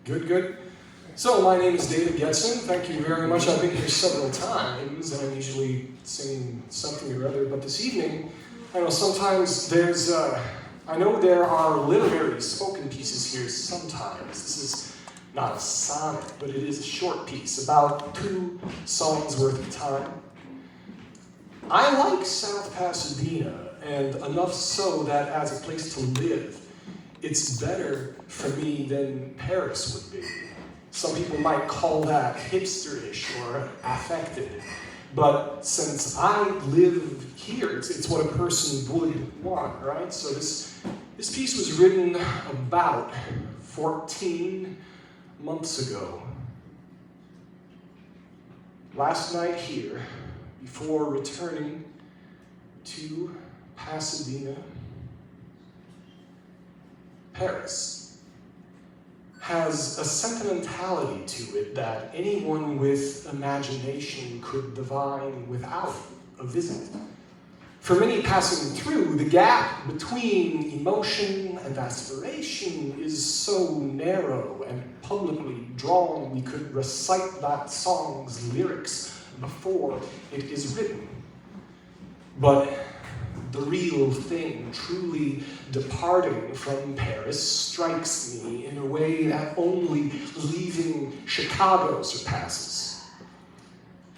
Good, good. So my name is David Getson. Thank you very much. I've been here several times, and I'm usually singing something or other. But this evening, I know sometimes I know there are literary spoken pieces here sometimes. This is not a sonnet, but it is a short piece, about 2 songs worth of time. I like South Pasadena, and enough so that as a place to live, it's better for me than Paris would be. Some people might call that hipsterish or affected, but since I live here, it's what a person would want, right? So this piece was written about 14 months ago. Last night here, before returning to Pasadena, Paris has a sentimentality to it that anyone with imagination could divine without a visit. For many passing through, the gap between emotion and aspiration is so narrow and publicly drawn we could recite that song's lyrics before it is written. But the real thing, truly departing from Paris, strikes me in a way that only leaving Chicago surpasses.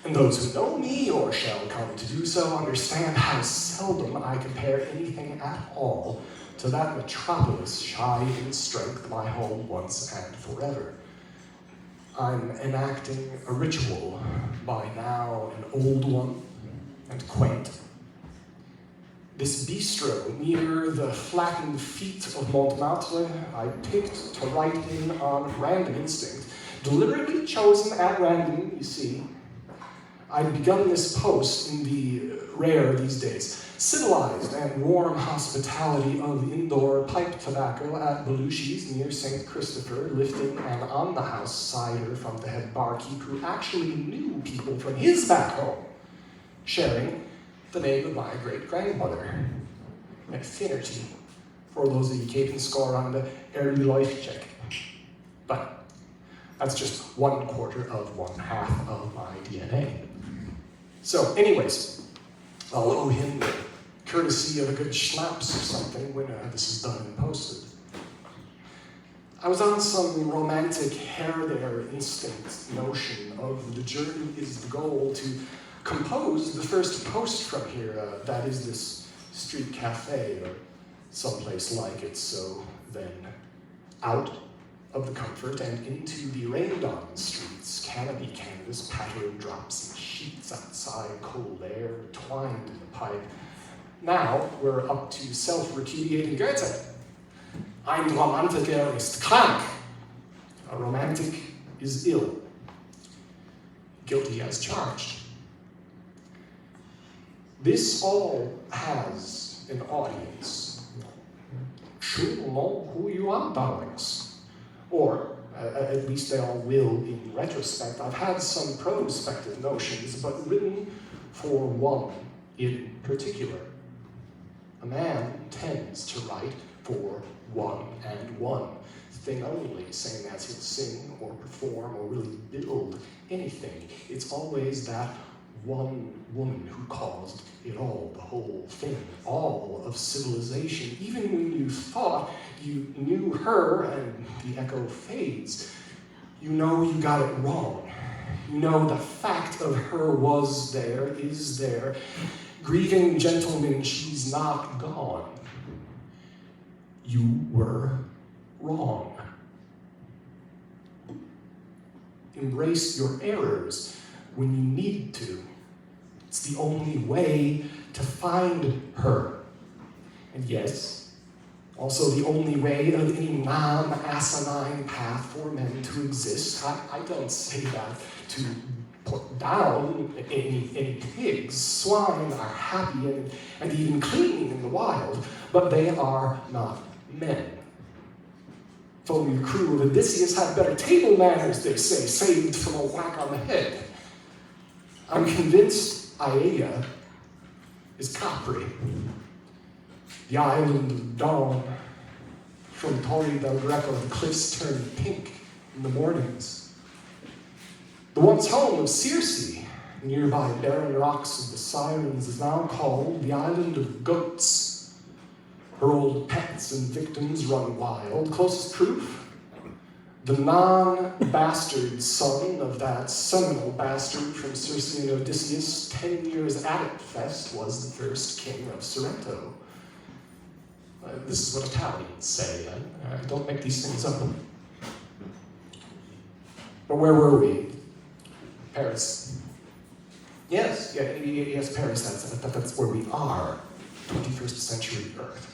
And those who know me, or shall come to do so, understand how seldom I compare anything at all to that metropolis shy in strength, my home once and forever. I'm enacting a ritual, by now an old one and quaint. This bistro near the flattened feet of Montmartre I picked to write in on random instinct, deliberately chosen at random, you see. I'd begun this post in the rare these days, civilized and warm hospitality of indoor pipe tobacco at Belushi's near St. Christopher, lifting an on-the-house cider from the head barkeep who actually knew people from his back home, sharing the name of my great-grandmother, an affinity for those of you keeping score on the early life check. But that's just 1/4 of 1/2 of my DNA. So anyways, I'll owe him the courtesy of a good schnapps or something when this is done and posted. I was on some romantic hair-there instinct notion of the journey is the goal to compose the first post from here, that is this street cafe or someplace like it. So then out of the comfort and into the rained-on streets, canopy canvas, pattern drops and sheets outside, cold air twined in the pipe. Now we're up to self-repudiating Goethe. Ein Romantiker ist krank. A romantic is ill. Guilty as charged. This all has an audience. Sure know who you are, darlings. Or, at least they all will in retrospect. I've had some prospective notions, but written for one in particular. A man tends to write for one and one thing only, same as he'll sing or perform or really build anything. It's always that one woman who caused it all, the whole thing, all of civilization. Even when you thought you knew her and the echo fades, you know you got it wrong. You know the fact of her was there, is there. Grieving gentleman, she's not gone. You were wrong. Embrace your errors when you need to. It's the only way to find her. And yes, also the only way of any non-asinine path for men to exist. I don't say that to put down any pigs. Swine are happy and even clean in the wild, but they are not men. If only the crew of Odysseus had better table manners, they say, saved from a whack on the head. I'm convinced Aelia is Capri, the island of dawn. From Torre del Greco, the cliffs turn pink in the mornings. The once home of Circe, nearby barren rocks of the Sirens, is now called the Island of Goats. Her old pets and victims run wild. Closest proof? The non-bastard son of that seminal bastard from Circe and Odysseus 10 years at it fest was the first king of Sorrento. This is what Italians say. I don't make these things up. But where were we? Paris. Yes, Paris, that's where we are. 21st century Earth.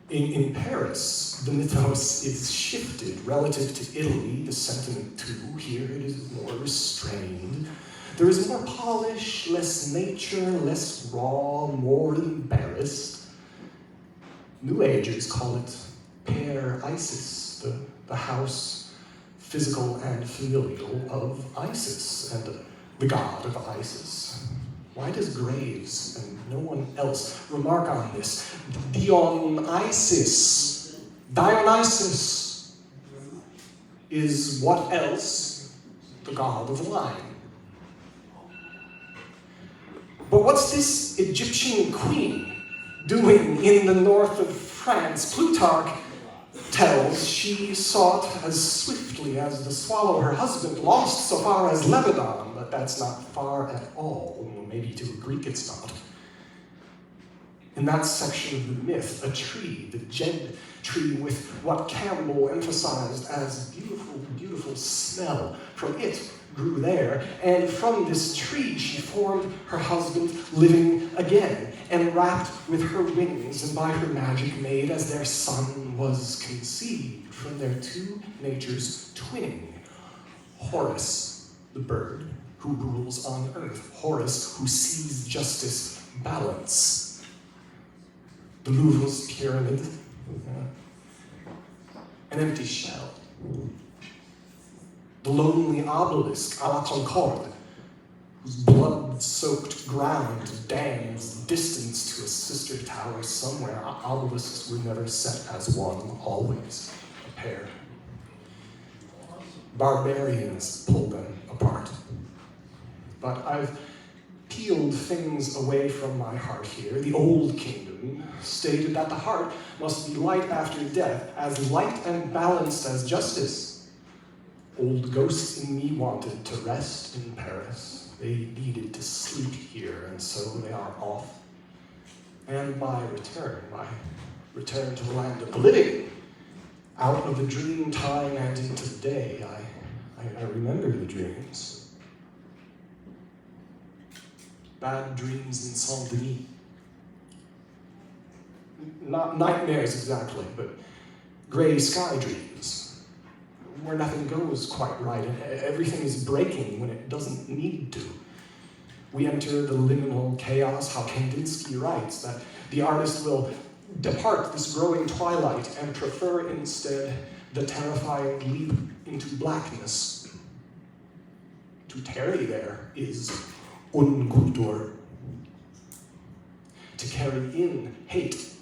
In Paris, the mythos is shifted relative to Italy, the sentiment too. Here it is more restrained. There is more polish, less nature, less raw, more embarrassed. New Agers call it Père Isis, the house, physical and familial, of Isis, and the god of Isis. Why does Graves and no one else remark on this? Dionysus is what else? The god of wine. But what's this Egyptian queen doing in the north of France? Plutarch tells she sought as swiftly as the swallow her husband, lost so far as Lebanon, but that's not far at all. Maybe to a Greek it's not. In that section of the myth, a tree, the Jed tree, with what Campbell emphasized as beautiful, beautiful smell, from it grew there, and from this tree she formed her husband living again, and wrapped with her wings, and by her magic made as their son was conceived from their two natures twinning. Horus, the bird, who rules on earth. Horus, who sees justice balance. The Louvre's pyramid, an empty shell. The lonely obelisk à la Concorde, whose blood-soaked ground dams distance to a sister tower somewhere. Obelisks were never set as one, always a pair. Barbarians pulled them apart. But I've peeled things away from my heart here. The Old Kingdom stated that the heart must be light after death, as light and balanced as justice. Old ghosts in me wanted to rest in Paris. They needed to sleep here, and so they are off. And my return to the land of the living, out of the dream time and into the day, I remember the dreams. Bad dreams in Saint-Denis. Not nightmares exactly, but gray sky dreams, where nothing goes quite right and everything is breaking when it doesn't need to. We enter the liminal chaos, how Kandinsky writes that the artist will depart this growing twilight and prefer instead the terrifying leap into blackness. To tarry there is Unkultur. To carry in hate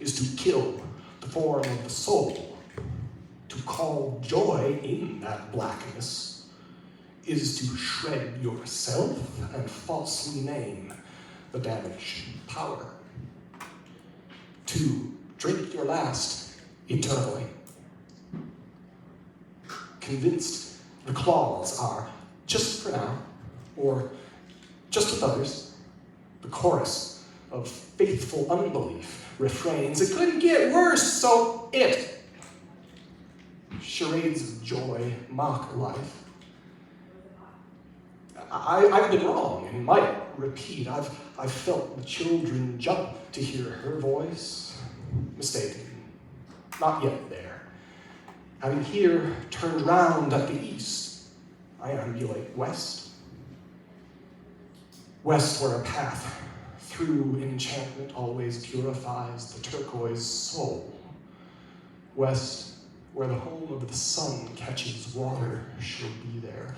is to kill the form of the soul. To call joy in that blackness is to shred yourself and falsely name the damaged power. To drink your last eternally. Convinced the claws are just for now, or just with others, the chorus of faithful unbelief refrains. It couldn't get worse, so it. Charades of joy mock life. I've been wrong and might repeat. I've felt the children jump to hear her voice. Mistaken. Not yet there. Having here turned round at the east, I ambulate west. West, where a path through enchantment always purifies the turquoise soul. West, where the home of the sun catches water, she'll be there.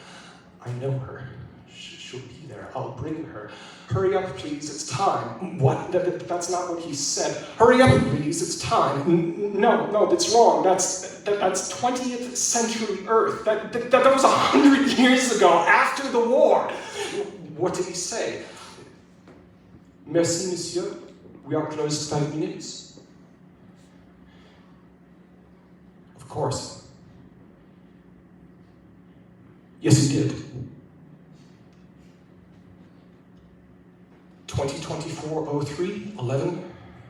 I know her, She'll be there. I'll bring her. Hurry up, please, it's time. What? That's not what he said. Hurry up, please, it's time. No, that's wrong. That's 20th century Earth. That was 100 years ago, after the war. What did he say? Merci, monsieur. We are closed 5 minutes. Of course. Yes, he did. 2024-03-11,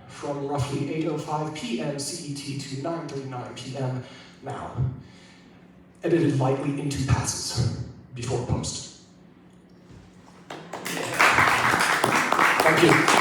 from roughly 8:05 p.m. CET to 9:39 p.m. now. Edited lightly into passes before post. Thank you.